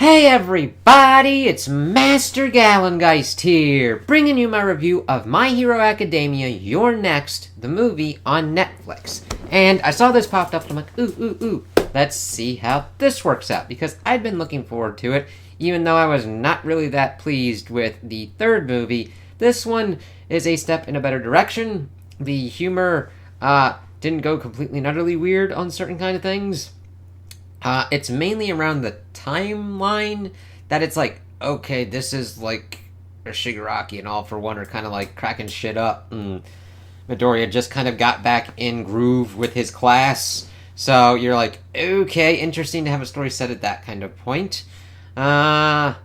Hey everybody, it's Master Gallengeist here, bringing you my review of My Hero Academia, You're Next, the movie on Netflix. And I saw this popped up and I'm like, ooh, let's see how this works out, because I'd been looking forward to it, even though I was not really that pleased with the third movie. This one is a step in a better direction. The humor didn't go completely and utterly weird on certain kind of things. It's mainly around the timeline that it's like, okay, this is like Shigaraki and All for One are kind of like cracking shit up. And Midoriya just kind of got back in groove with his class. So you're like, okay, interesting to have a story set at that kind of point. I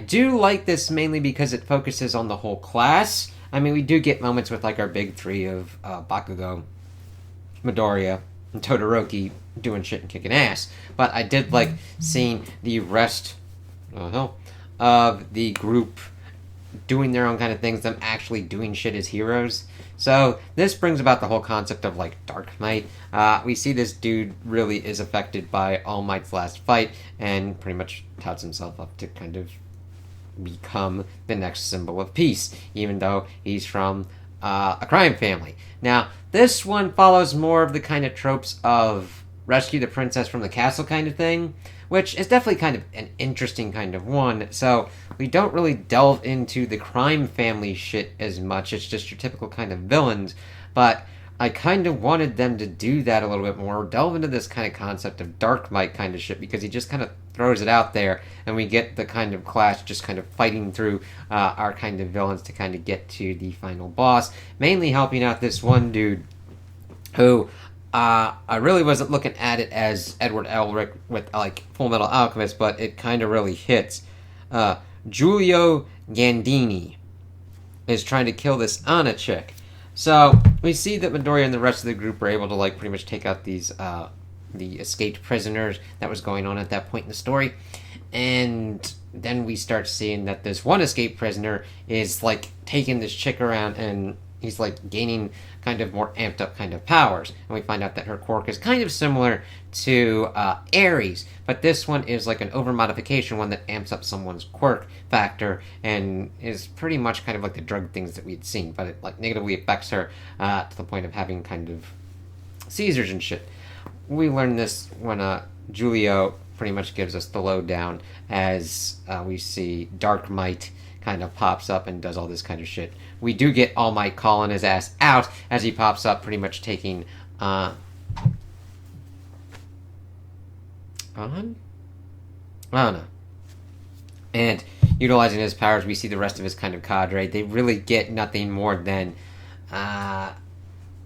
do like this mainly because it focuses on the whole class. I mean, we do get moments with like our big three of Bakugo, Midoriya, and Todoroki doing shit and kicking ass. But I did like seeing the rest of the group doing their own kind of things, them actually doing shit as heroes. So this brings about the whole concept of like Dark Might. We see this dude really is affected by All Might's last fight and pretty much touts himself up to kind of become the next symbol of peace, even though he's from a crime family. Now, this one follows more of the kind of tropes of rescue the princess from the castle kind of thing, which is definitely kind of an interesting kind of one. So we don't really delve into the crime family shit as much. It's just your typical kind of villains. But I kind of wanted them to do that a little bit more, delve into this kind of concept of Dark Might kind of shit, because he just kind of throws it out there, and we get the kind of clash just kind of fighting through our kind of villains to kind of get to the final boss, mainly helping out this one dude who I really wasn't looking at it as Edward Elric with like Full Metal Alchemist, but it kind of really hits. Giulio Gandini is trying to kill this Anna chick. So we see that Midoriya and the rest of the group are able to like pretty much take out these the escaped prisoners that was going on at that point in the story, and then we start seeing that this one escaped prisoner is like taking this chick around, and he's like gaining kind of more amped up kind of powers, and we find out that her quirk is kind of similar to Ares, but this one is like an over modification one that amps up someone's quirk factor and is pretty much kind of like the drug things that we had seen, but it like negatively affects her to the point of having kind of seizures and shit. We learned this when Giulio pretty much gives us the lowdown as we see Dark Might kind of pops up and does all this kind of shit. We do get All Might calling his ass out as he pops up, pretty much taking Anna and utilizing his powers. We see the rest of his kind of cadre. They really get nothing more than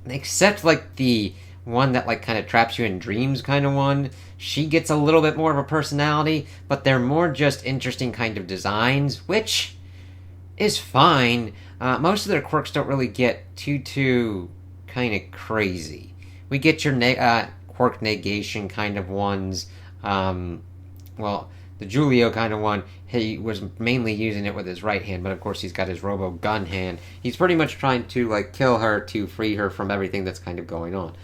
except like the one that like kind of traps you in dreams kind of one. She gets a little bit more of a personality, but they're more just interesting kind of designs, which is fine. Most of their quirks don't really get too kind of crazy. We get your quirk negation kind of ones. Well, the Giulio kind of one, he was mainly using it with his right hand, but of course he's got his robo gun hand. He's pretty much trying to like kill her to free her from everything that's kind of going on.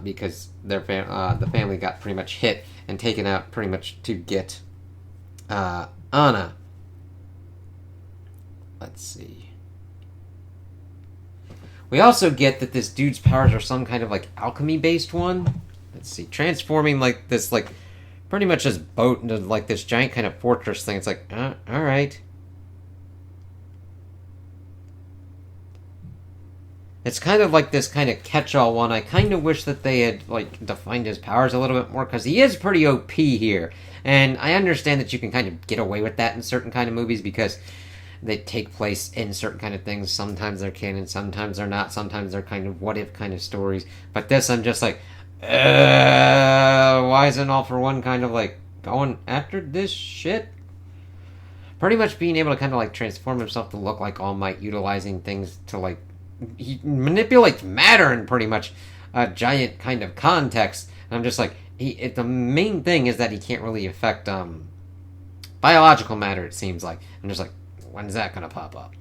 Because their the family got pretty much hit and taken out pretty much to get Anna. Let's see. We also get that this dude's powers are some kind of like alchemy-based one. Let's see, transforming like this like pretty much this boat into like this giant kind of fortress thing. It's like, all right. It's kind of like this kind of catch-all one. I kind of wish that they had like defined his powers a little bit more, because he is pretty OP here. And I understand that you can kind of get away with that in certain kind of movies because they take place in certain kind of things. Sometimes they're canon, sometimes they're not. Sometimes they're kind of what-if kind of stories. But this, I'm just like, why isn't All for One kind of like going after this shit? Pretty much being able to kind of like transform himself to look like All Might, utilizing things to like he manipulates matter in pretty much a giant kind of context. And I'm just like, the main thing is that he can't really affect biological matter, it seems like. I'm just like, when's that gonna pop up?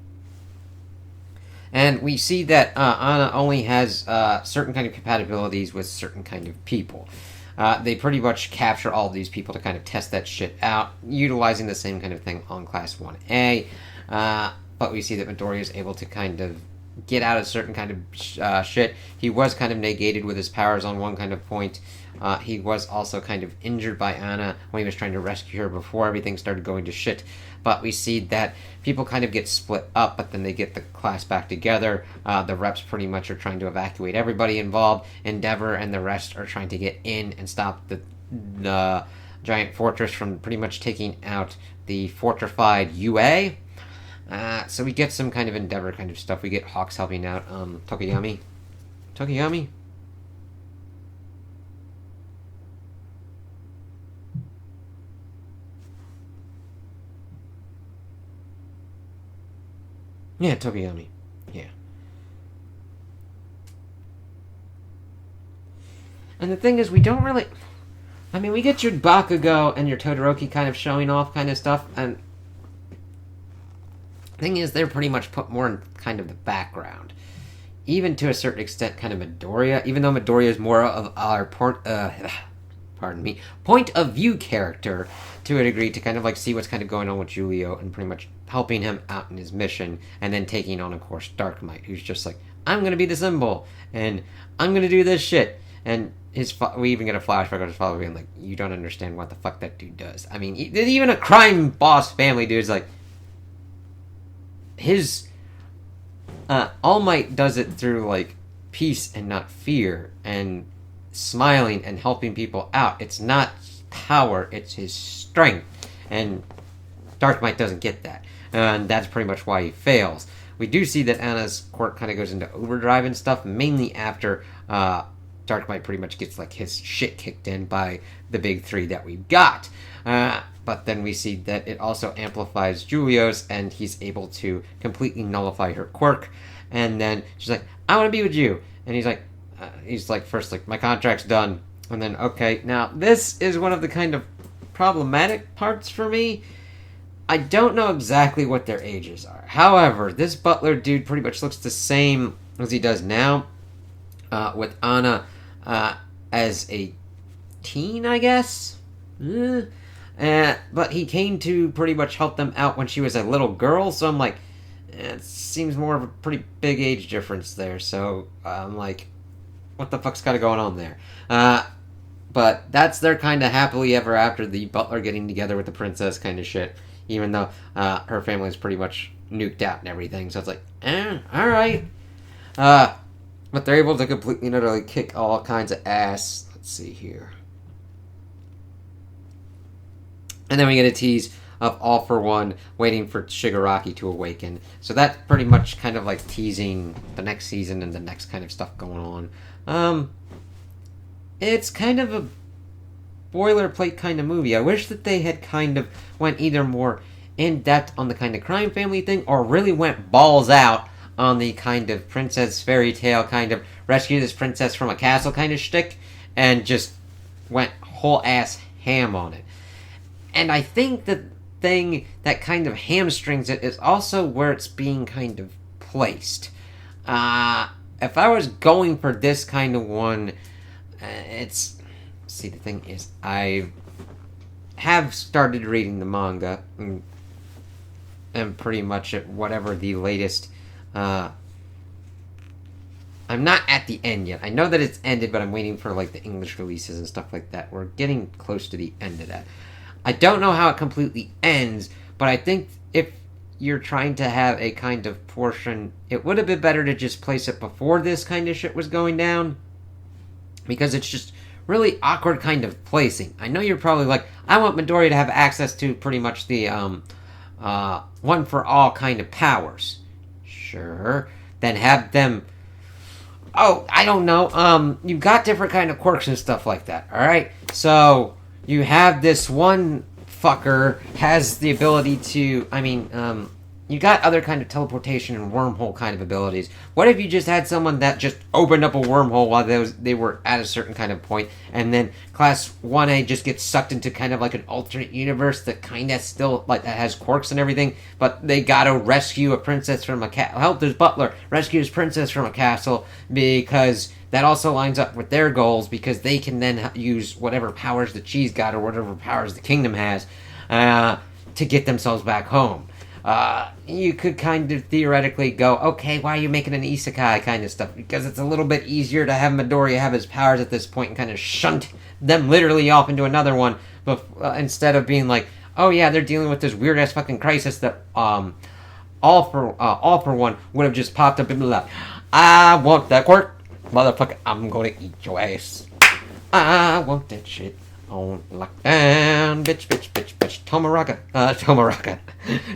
And we see that Anna only has certain kind of compatibilities with certain kind of people. They pretty much capture all of these people to kind of test that shit out, utilizing the same kind of thing on Class 1A. But we see that Midoriya is able to kind of get out of certain kind of shit. He was kind of negated with his powers on one kind of point. He was also kind of injured by Anna when he was trying to rescue her before everything started going to shit. But we see that people kind of get split up, but then they get the class back together. The reps pretty much are trying to evacuate everybody involved. Endeavor and the rest are trying to get in and stop the giant fortress from pretty much taking out the fortified UA. So we get some kind of Endeavor kind of stuff. We get Hawks helping out Tokoyami. Tokoyami? Yeah, Tokoyami. Yeah. And the thing is, we don't really... I mean, we get your Bakugo and your Todoroki kind of showing off kind of stuff, and... the thing is, they're pretty much put more in kind of the background. Even to a certain extent, kind of Midoriya, even though Midoriya is more of our point of view character to a degree, to kind of like see what's kind of going on with Julio and pretty much helping him out in his mission, and then taking on, of course, Dark Might, who's just like, I'm gonna be the symbol, and I'm gonna do this shit. And we even get a flashback of his father being like, you don't understand what the fuck that dude does. I mean, even a crime boss family dude's like, his All Might does it through like peace and not fear, and smiling and helping people out. It's not power, it's his strength. And Dark Might doesn't get that. And that's pretty much why he fails. We do see that Anna's quirk kind of goes into overdrive and stuff, mainly after Dark Might pretty much gets like his shit kicked in by the big three that we've got. But then we see that it also amplifies Julio's, and he's able to completely nullify her quirk. And then she's like, I want to be with you. And he's like, first, like, my contract's done. And then, okay, now, this is one of the kind of problematic parts for me. I don't know exactly what their ages are. However, this butler dude pretty much looks the same as he does now, with Anna as a teen, I guess? But he came to pretty much help them out when she was a little girl, so I'm like, it seems more of a pretty big age difference there, so I'm like, what the fuck's kind of going on there? But that's their kind of happily ever after, the butler getting together with the princess kind of shit, even though her family is pretty much nuked out and everything, so it's like, alright. But they're able to completely and utterly kick all kinds of ass. Let's see here. And then we get a tease of All for One waiting for Shigaraki to awaken. So that's pretty much kind of like teasing the next season and the next kind of stuff going on. It's kind of a boilerplate kind of movie. I wish that they had kind of went either more in-depth on the kind of crime family thing, or really went balls out on the kind of princess fairy tale kind of rescue this princess from a castle kind of shtick, and just went whole ass ham on it. And I think the thing that kind of hamstrings it is also where it's being kind of placed. If I was going for this kind of one, it's... See, the thing is, I have started reading the manga, and pretty much at whatever the latest... I'm not at the end yet. I know that it's ended, but I'm waiting for like the English releases and stuff like that. We're getting close to the end of that. I don't know how it completely ends, but I think if you're trying to have a kind of portion, it would have been better to just place it before this kind of shit was going down, because it's just really awkward kind of placing. I know you're probably like, I want Midoriya to have access to pretty much the one for all kind of powers. Sure. Then have them... Oh, I don't know. You've got different kind of quirks and stuff like that, alright? So, you have this one fucker has the ability to... you got other kind of teleportation and wormhole kind of abilities. What if you just had someone that just opened up a wormhole while they were at a certain kind of point, and then Class 1A just gets sucked into kind of like an alternate universe that kind of still, like, that has quirks and everything, but they gotta rescue a princess from a help this butler rescue his princess from a castle, because that also lines up with their goals, because they can then use whatever powers the cheese got or whatever powers the kingdom has to get themselves back home. You could kind of theoretically go, okay, why are you making an isekai kind of stuff? Because it's a little bit easier to have Midoriya have his powers at this point and kind of shunt them literally off into another one, instead of being like, oh yeah, they're dealing with this weird ass fucking crisis that all for one would have just popped up and been like, I want that quirk, motherfucker, I'm gonna eat your ass. I want that shit on lockdown, bitch. Tomoraka.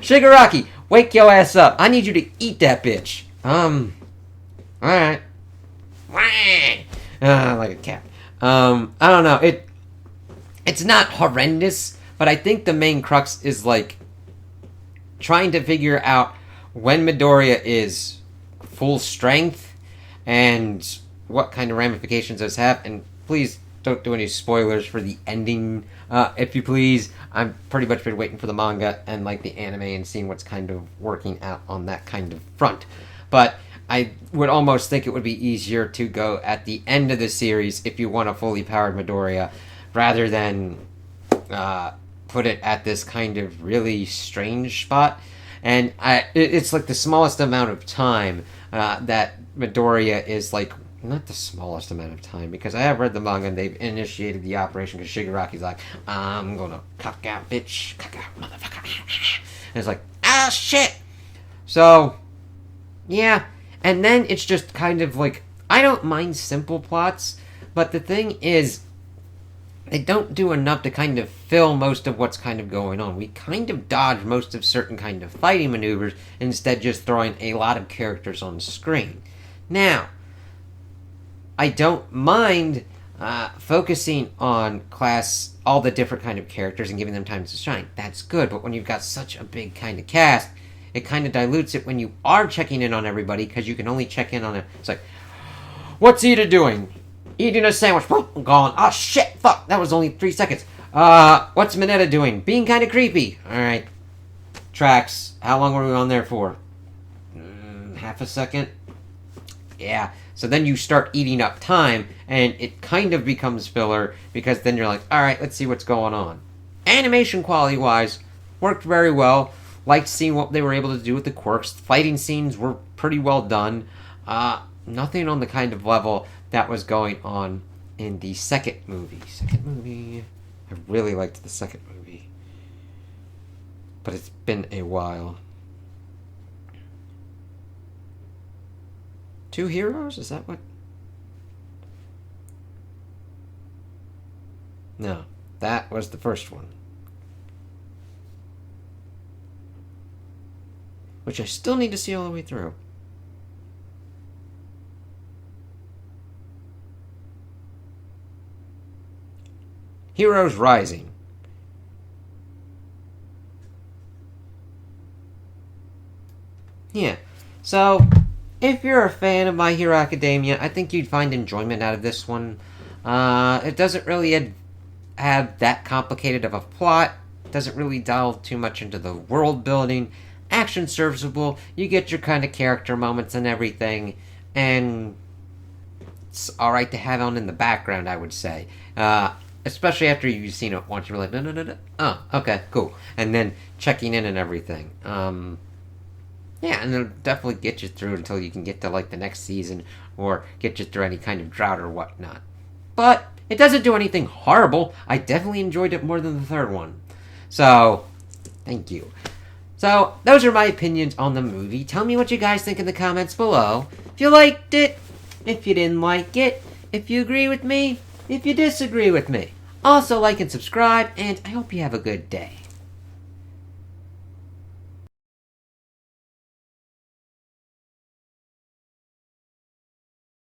Shigaraki, wake your ass up. I need you to eat that bitch. Alright. Like a cat. I don't know. It's not horrendous, but I think the main crux is, like, trying to figure out when Midoriya is full strength and what kind of ramifications those have. And please don't do any spoilers for the ending, if you please. I'm pretty much been waiting for the manga and, like, the anime and seeing what's kind of working out on that kind of front. But I would almost think it would be easier to go at the end of the series if you want a fully powered Midoriya, rather than put it at this kind of really strange spot. And it's like the smallest amount of time that Midoriya is, like, not the smallest amount of time, because I have read the manga and they've initiated the operation because Shigaraki's like, I'm gonna cock out, bitch, cock out, motherfucker. And it's like, ah, shit. So, yeah. And then it's just kind of like, I don't mind simple plots, but the thing is, they don't do enough to kind of fill most of what's kind of going on. We kind of dodge most of certain kind of fighting maneuvers, instead just throwing a lot of characters on the screen. Now, I don't mind focusing on all the different kind of characters and giving them time to shine. That's good, but when you've got such a big kind of cast, it kind of dilutes it when you are checking in on everybody, because you can only check in on it. It's like, what's Ida doing? Eating a sandwich. Boom, gone. Oh shit, fuck, that was only 3 seconds. What's Mineta doing? Being kind of creepy. Alright. Tracks. How long were we on there for? Half a second? Yeah. So then you start eating up time, and it kind of becomes filler, because then you're like, alright, let's see what's going on. Animation quality-wise, worked very well. Liked seeing what they were able to do with the quirks. The fighting scenes were pretty well done. Nothing on the kind of level that was going on in the second movie. I really liked the second movie. But it's been a while. Two heroes? Is that what? No, that was the first one. Which I still need to see all the way through. Heroes Rising. Yeah, so if you're a fan of My Hero Academia, I think you'd find enjoyment out of this one. It doesn't really have that complicated of a plot. It doesn't really delve too much into the world building. Action serviceable. You get your kind of character moments and everything. And it's alright to have on in the background, I would say. Especially after you've seen it once. You're like, no. Oh, okay, cool. And then checking in and everything. Yeah, and it'll definitely get you through until you can get to, like, the next season, or get you through any kind of drought or whatnot. But it doesn't do anything horrible. I definitely enjoyed it more than the third one. So, thank you. So, those are my opinions on the movie. Tell me what you guys think in the comments below. If you liked it, if you didn't like it, if you agree with me, if you disagree with me. Also, like and subscribe, and I hope you have a good day.